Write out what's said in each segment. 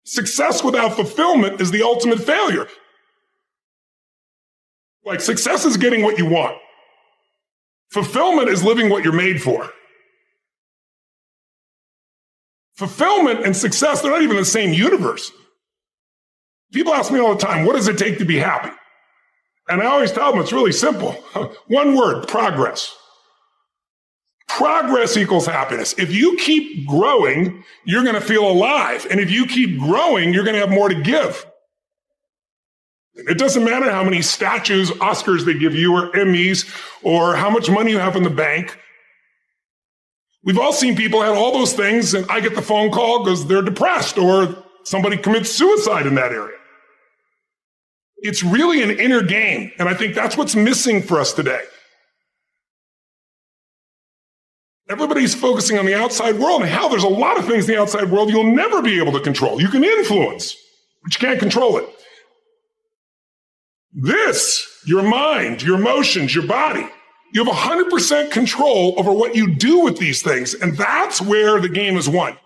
Success without fulfillment is the ultimate failure. Like, success is getting what you want. Fulfillment is living what you're made for. Fulfillment and success, they're not even the same universe. People ask me all the time, what does it take to be happy? And I always tell them it's really simple. One word, progress. Progress equals happiness. If you keep growing, you're going to feel alive. And if you keep growing, you're going to have more to give. It doesn't matter how many statues, Oscars they give you, or Emmys, or how much money you have in the bank. We've all seen people have all those things, and I get the phone call because they're depressed, or somebody commits suicide in that area. It's really an inner game, and I think that's what's missing for us today. Everybody's focusing on the outside world, and hell, there's a lot of things in the outside world you'll never be able to control. You can influence, but you can't control it. This, your mind, your emotions, your body, you have 100% control over what you do with these things, and that's where the game is won.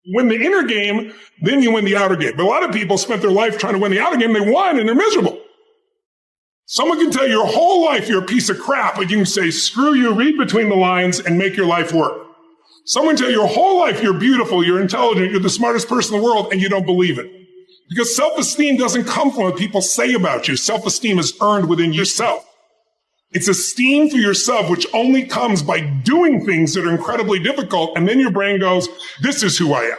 You win the inner game, then you win the outer game. But a lot of people spent their life trying to win the outer game, they won, and they're miserable. Someone can tell you your whole life you're a piece of crap, but you can say, screw you, read between the lines, and make your life work. Someone tell you your whole life you're beautiful, you're intelligent, you're the smartest person in the world, and you don't believe it. Because self-esteem doesn't come from what people say about you. Self-esteem is earned within yourself. It's esteem for yourself, which only comes by doing things that are incredibly difficult, and then your brain goes, this is who I am.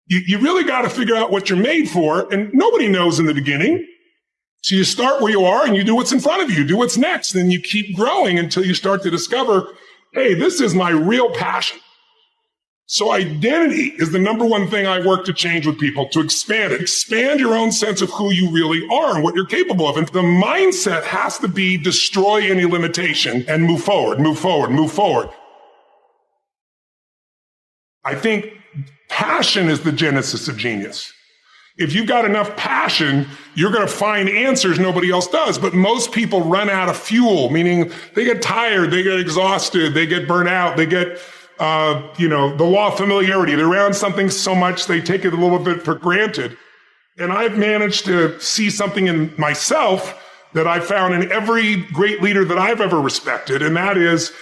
You really got to figure out what you're made for, and nobody knows in the beginning. So you start where you are, and you do what's in front of you. You do what's next, and you keep growing until you start to discover, hey, this is my real passion. So identity is the number one thing I work to change with people, to expand it. Expand your own sense of who you really are and what you're capable of. And the mindset has to be destroy any limitation and move forward, move forward, move forward. I think passion is the genesis of genius. If you've got enough passion, you're going to find answers nobody else does. But most people run out of fuel, meaning they get tired, they get exhausted, they get burnt out, they get the law of familiarity. They're around something so much, they take it a little bit for granted. And I've managed to see something in myself that I've found in every great leader that I've ever respected. And that is,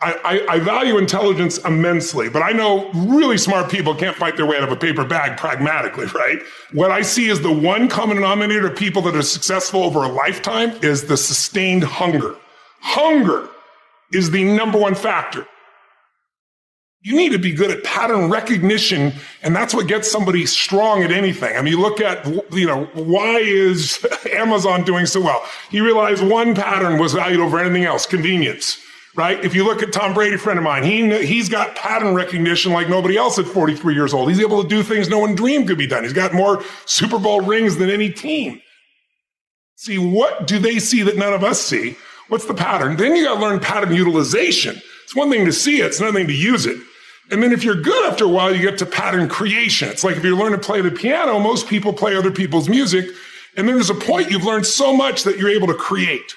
I value intelligence immensely, but I know really smart people can't fight their way out of a paper bag pragmatically, right? What I see as the one common denominator of people that are successful over a lifetime is the sustained hunger. Hunger is the number one factor. You need to be good at pattern recognition, and that's what gets somebody strong at anything. I mean, you look at, why is Amazon doing so well? He realized one pattern was valued over anything else, convenience, right? If you look at Tom Brady, a friend of mine, he's got pattern recognition like nobody else at 43 years old. He's able to do things no one dreamed could be done. He's got more Super Bowl rings than any team. See, what do they see that none of us see? What's the pattern? Then you got to learn pattern utilization. It's one thing to see it, it's another thing to use it. And then if you're good after a while, you get to pattern creation. It's like if you learn to play the piano, most people play other people's music. And then there's a point you've learned so much that you're able to create.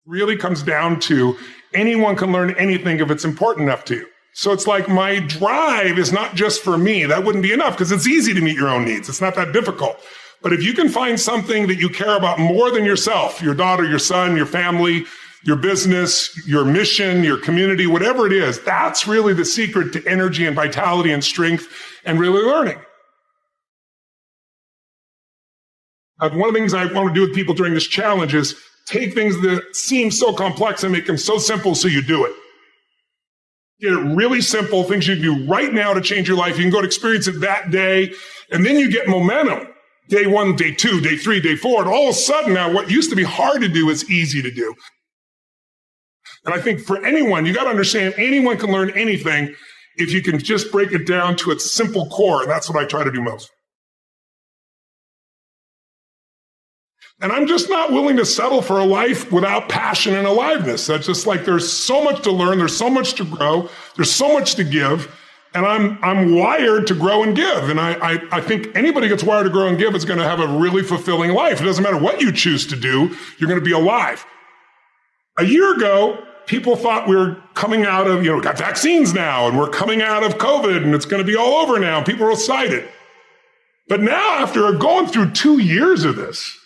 Really comes down to anyone can learn anything if it's important enough to you. So it's like my drive is not just for me. That wouldn't be enough because it's easy to meet your own needs. It's not that difficult. But if you can find something that you care about more than yourself, your daughter, your son, your family, your business, your mission, your community, whatever it is, that's really the secret to energy and vitality and strength and really learning. One of the things I want to do with people during this challenge is take things that seem so complex and make them so simple so you do it. Get it really simple, things you can do right now to change your life. You can go to experience it that day, and then you get momentum. Day 1, day 2, day 3, day 4, and all of a sudden now what used to be hard to do is easy to do. And I think for anyone, you got to understand anyone can learn anything if you can just break it down to its simple core. And that's what I try to do most. And I'm just not willing to settle for a life without passion and aliveness. That's just like there's so much to learn. There's so much to grow. There's so much to give. And I'm wired to grow and give. And I think anybody gets wired to grow and give is going to have a really fulfilling life. It doesn't matter what you choose to do. You're going to be alive. A year ago, people thought we were coming out of, we got vaccines now and we're coming out of COVID and it's going to be all over now. People are excited. But now, after going through 2 years of this,